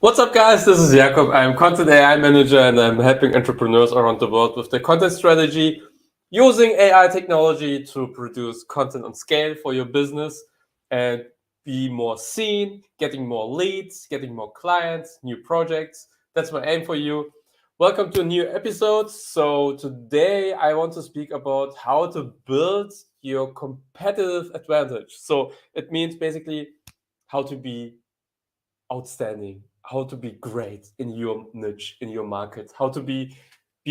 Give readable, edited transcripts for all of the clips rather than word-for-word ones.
What's up, guys? This is Jakob. I'm Content AI Manager and I'm helping entrepreneurs around the world with their content strategy using AI technology to produce content on scale for your business and be more seen, getting more leads, getting more clients, new projects. That's my aim for you. Welcome to a new episode. So, today I want to speak about how to build your competitive advantage. So, it means basically how to be outstanding, how to be great in your niche, in your market, how to be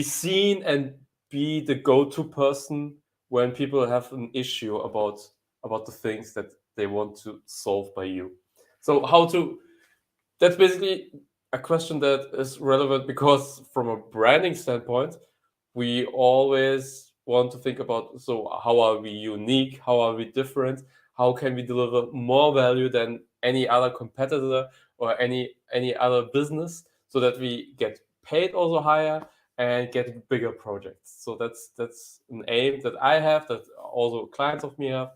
seen and be the go-to person when people have an issue about the things that they want to solve by you. So that's basically a question that is relevant because from a branding standpoint, we always want to think about, so how are we unique, how are we different, how can we deliver more value than any other competitor or any other business, so that we get paid also higher and get bigger projects. So that's an aim that I have, that also clients of me have,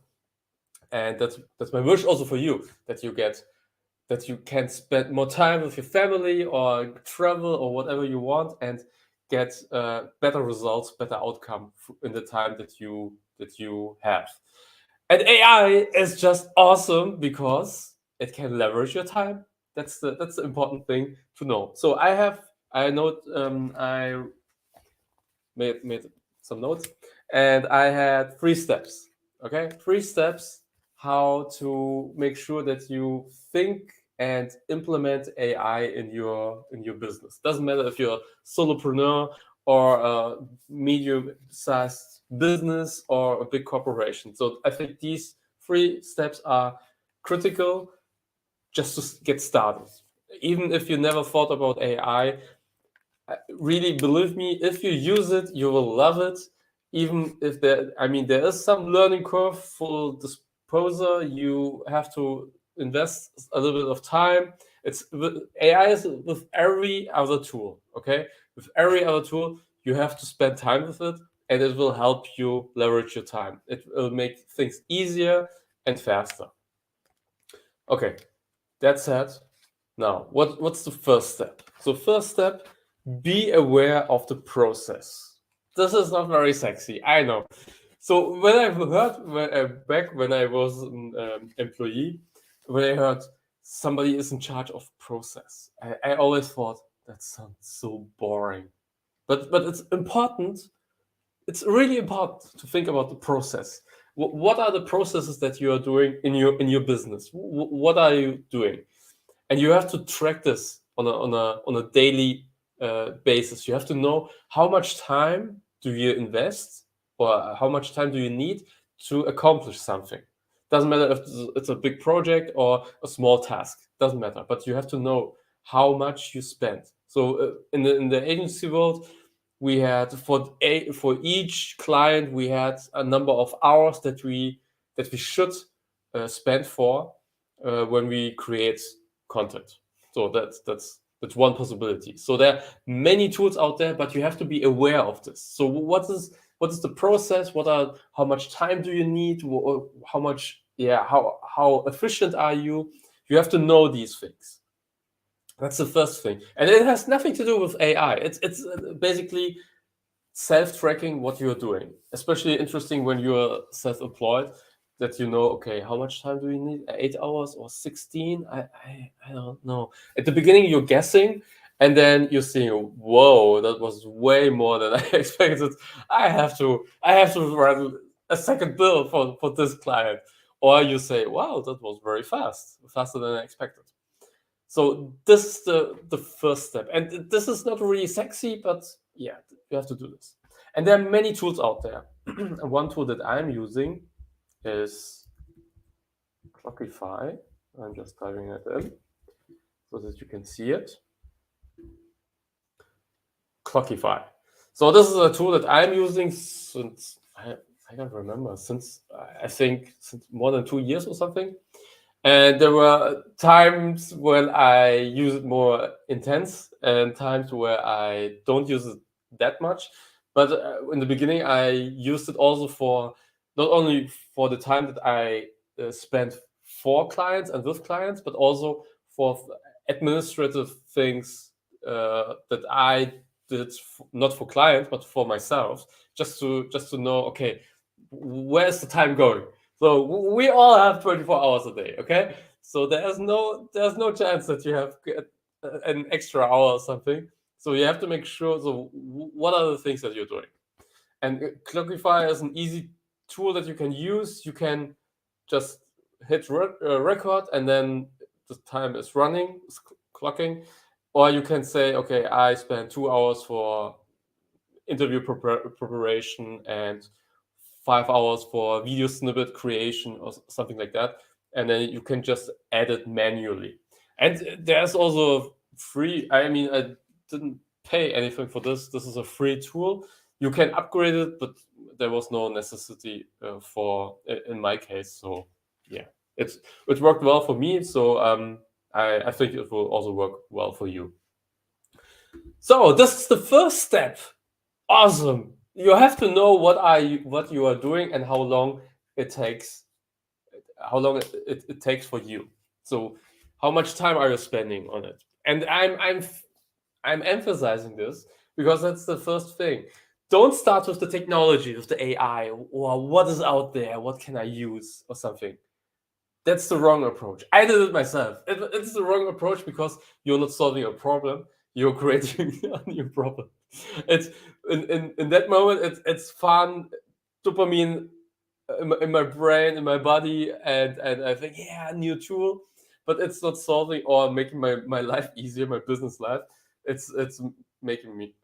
and that's my wish also for you, that you can spend more time with your family or travel or whatever you want and get better results, better outcome in the time that you have. And AI is just awesome because it can leverage your time. That's the important thing to know. So I made some notes, and I had 3 steps. Okay, 3 steps how to make sure that you think and implement AI in your business. Doesn't matter if you're a solopreneur or a medium-sized business or a big corporation. So I think these 3 steps are critical just to get started. Even if you never thought about AI, really believe me, if you use it, you will love it. Even if there is some learning curve for disposer, you have to invest a little bit of time. AI is with every other tool. Okay, with every other tool, you have to spend time with it, and it will help you leverage your time. It will make things easier and faster. Okay, that said, now what's the first step? So first step, be aware of the process. This is not very sexy, I know. So when I heard back when I was an employee, when I heard somebody is in charge of process, I always thought that sounds so boring. But it's important. It's really important to think about the process. What are the processes that you are doing in your business? What are you doing? And you have to track this on a daily basis. You have to know how much time do you invest, or how much time do you need to accomplish something. Doesn't matter if it's a big project or a small task. Doesn't matter, but you have to know how much you spend. So in the agency world, we had for each client we had a number of hours that we should spend for when we create content. So that's one possibility. So there are many tools out there, but you have to be aware of this. So what is the process? How much time do you need? How much? Yeah, how efficient are you? You have to know these things. That's the first thing, and it has nothing to do with AI. It's basically self-tracking what you're doing. Especially interesting when you're self-employed, that you know, okay, how much time do you need? 8 hours or 16? I don't know. At the beginning, you're guessing, and then you're seeing, whoa, that was way more than I expected. I have to run a second bill for this client. Or you say, wow, that was very fast, faster than I expected. So this is the first step, and this is not really sexy, but yeah, you have to do this. And there are many tools out there. One tool that I'm using is Clockify. I'm just typing it in so that you can see it. Clockify. So this is a tool that I'm using since I don't remember, since I think since more than 2 years or something. And there were times when I use it more intense and times where I don't use it that much. But in the beginning, I used it also for not only for the time that I spent for clients and with clients, but also for administrative things that I did not for clients but for myself, just to know, okay, where's the time going? So we all have 24 hours a day, okay? So there's no chance that you have an extra hour or something. So you have to make sure. So what are the things that you're doing? And Clockify is an easy tool that you can use. You can just hit record, and then the time is running, it's clocking. Or you can say, okay, I spent 2 hours for interview preparation and 5 hours for video snippet creation or something like that. And then you can just add it manually. And there's also free, I mean, I didn't pay anything for this. This is a free tool. You can upgrade it, but there was no necessity for in my case. So yeah, it worked well for me. So I think it will also work well for you. So this is the first step. Awesome. You have to know what you are doing and how long it takes for you. So how much time are you spending on it? And I'm emphasizing this because that's the first thing. Don't start with the technology, with the AI, or what is out there, what can I use or something. That's the wrong approach. I did it myself. It's the wrong approach because you're not solving a problem, you're creating a new problem. It's in that moment it's fun, dopamine in my brain, in my body, and I think, yeah, new tool, but it's not solving or making my life easier, my business life. It's making me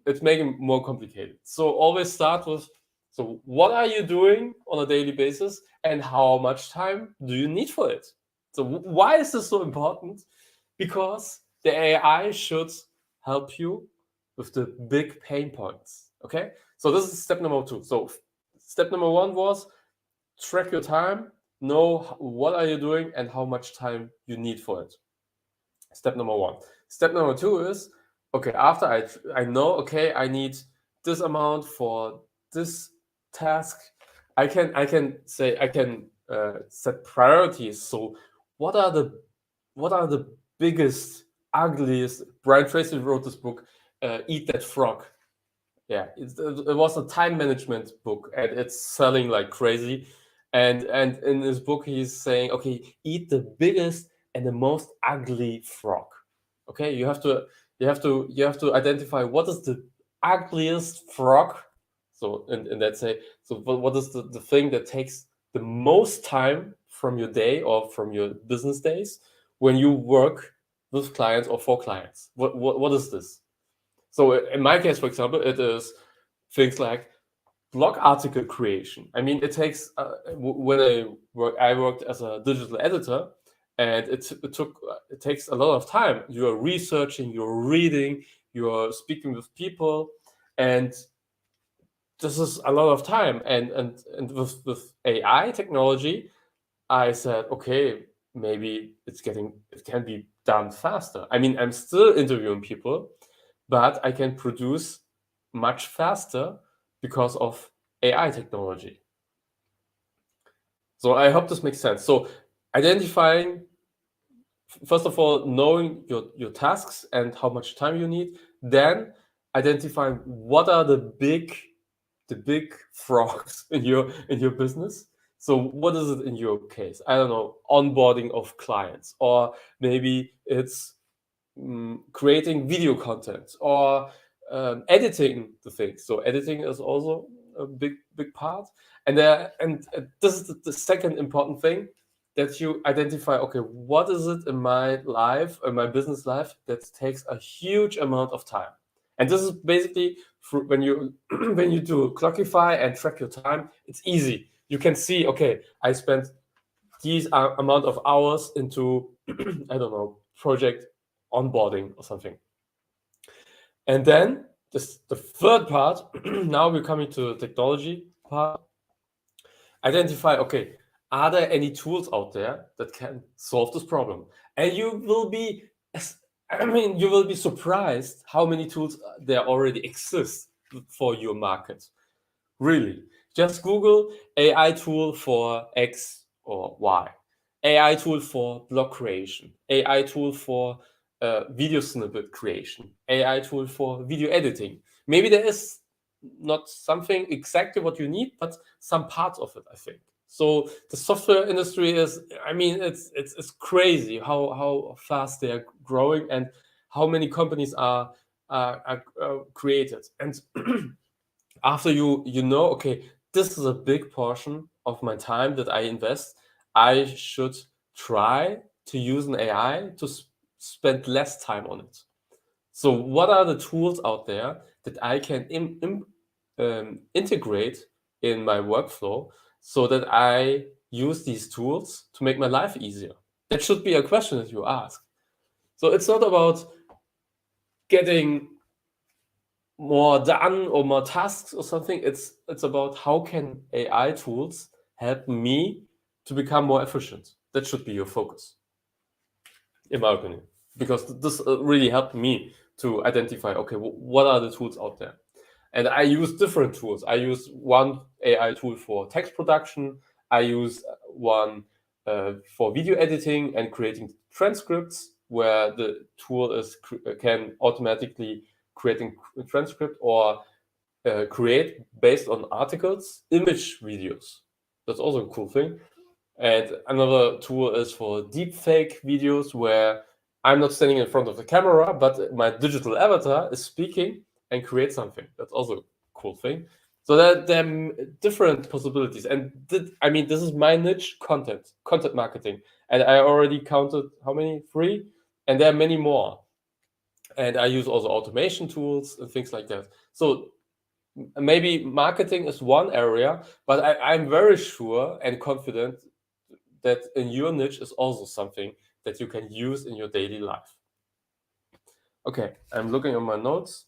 it's making more complicated. So always start with, so what are you doing on a daily basis and how much time do you need for it? So why is this so important? Because the AI should help you with the big pain points. Okay, so this is step number 2. So step number 1 was track your time, know what are you doing and how much time you need for it. Step number 1. Step number 2 is, okay, after I know, okay, I need this amount for this task, I can set priorities. So what are the biggest, ugliest? Brian Tracy wrote this book, Eat That Frog. Yeah, it was a time management book, and it's selling like crazy. And in this book, he's saying, okay, eat the biggest and the most ugly frog. Okay, you have to identify what is the ugliest frog. So and let's say, so what is the thing that takes the most time from your day or from your business days when you work with clients or for clients? What is this? So in my case, for example, it is things like blog article creation. I mean, it takes when I worked as a digital editor, and it takes a lot of time. You are researching, you're reading, you're speaking with people, and this is a lot of time. And with AI technology, I said, okay, maybe it can be done faster. I mean, I'm still interviewing people, but I can produce much faster because of AI technology. So I hope this makes sense. So identifying, first of all, knowing your tasks and how much time you need, then identifying what are the big frogs in your business. So what is it in your case? I don't know, onboarding of clients, or maybe it's creating video content, or editing the things. So editing is also a big part. And this is the second important thing, that you identify, okay, what is it in my life, in my business life, that takes a huge amount of time. And this is basically when you when you do Clockify and track your time, it's easy. You can see, okay, I spent these amount of hours into I don't know, project onboarding or something. And then the third part, now we're coming to the technology part. Identify, okay, are there any tools out there that can solve this problem? And you will be surprised how many tools there already exist for your market. Really, just Google AI tool for X or Y, AI tool for blog creation, AI tool for video snippet creation, AI tool for video editing. Maybe there is not something exactly what you need, but some parts of it, I think. So the software industry is, I mean, it's crazy how fast they are growing and how many companies are created. And after you know, okay, this is a big portion of my time that I invest, I should try to use an AI to spend less time on it. So what are the tools out there that I can integrate in my workflow so that I use these tools to make my life easier? That should be a question that you ask. So it's not about getting more done or more tasks or something. It's about how can AI tools help me to become more efficient. That should be your focus, in my opinion, because this really helped me to identify, okay, what are the tools out there. And I use different tools. I use one AI tool for text production. I use one for video editing and creating transcripts, where the tool can automatically creating a transcript or create based on articles image videos. That's also a cool thing. And another tool is for deep fake videos, where I'm not standing in front of the camera, but my digital avatar is speaking and create something. That's also a cool thing. So that there are different possibilities. And I mean, this is my niche: content marketing. And I already counted how many? 3. And there are many more. And I use also automation tools and things like that. So maybe marketing is one area, but I'm very sure and confident that in your niche is also something that you can use in your daily life. Okay, I'm looking at my notes.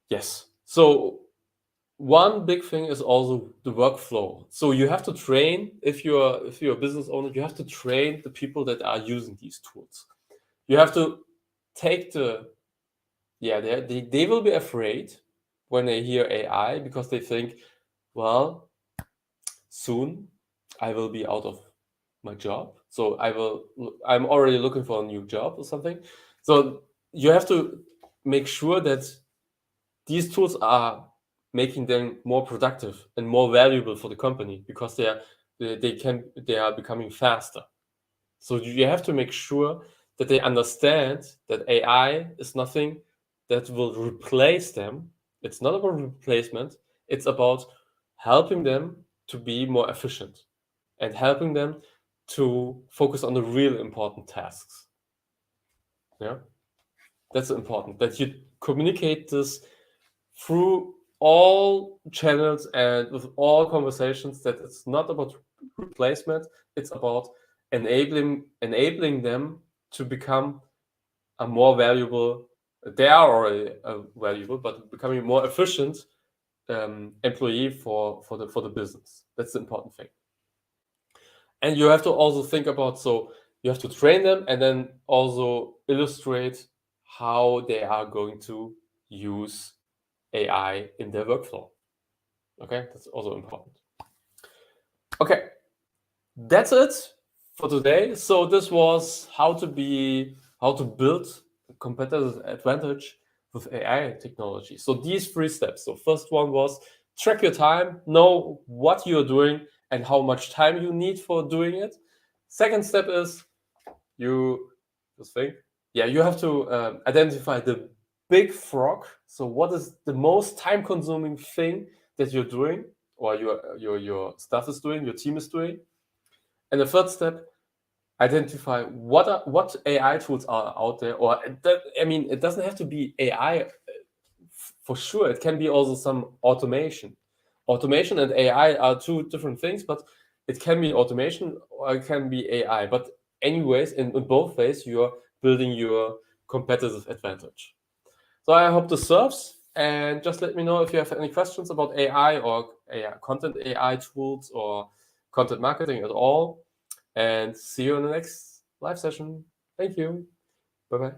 Yes. So one big thing is also the workflow. So you have to train, if you're a business owner, you have to train the people that are using these tools. You have to take they will be afraid when they hear AI, because they think, well, soon I will be out of my job. So I'm already looking for a new job or something. So you have to make sure that these tools are making them more productive and more valuable for the company, because they are becoming faster. So you have to make sure that they understand that AI is nothing that will replace them. It's not about replacement. It's about helping them to be more efficient and helping them to focus on the real important tasks. Yeah, that's important, that you communicate this through all channels and with all conversations, that it's not about replacement, it's about enabling them to become a more valuable, they are already valuable, but becoming more efficient employee for the business. That's the important thing. And you have to also think about, so you have to train them and then also illustrate how they are going to use AI in their workflow. Okay, that's also important. Okay, that's it for today. So this was how to build a competitive advantage with AI technology. So these 3 steps. So first one was track your time, know what you're doing and how much time you need for doing it. Second step is you have to identify the big frog. So what is the most time consuming thing that you're doing, or your staff is doing, your team is doing. And the third step, identify what AI tools are out there, or it doesn't have to be AI for sure. It can be also some automation. Automation and AI are 2 different things, but it can be automation or it can be AI. But anyways, in both ways, you're building your competitive advantage. So I hope this serves, and just let me know if you have any questions about AI or content AI tools or content marketing at all. And see you in the next live session. Thank you. Bye-bye.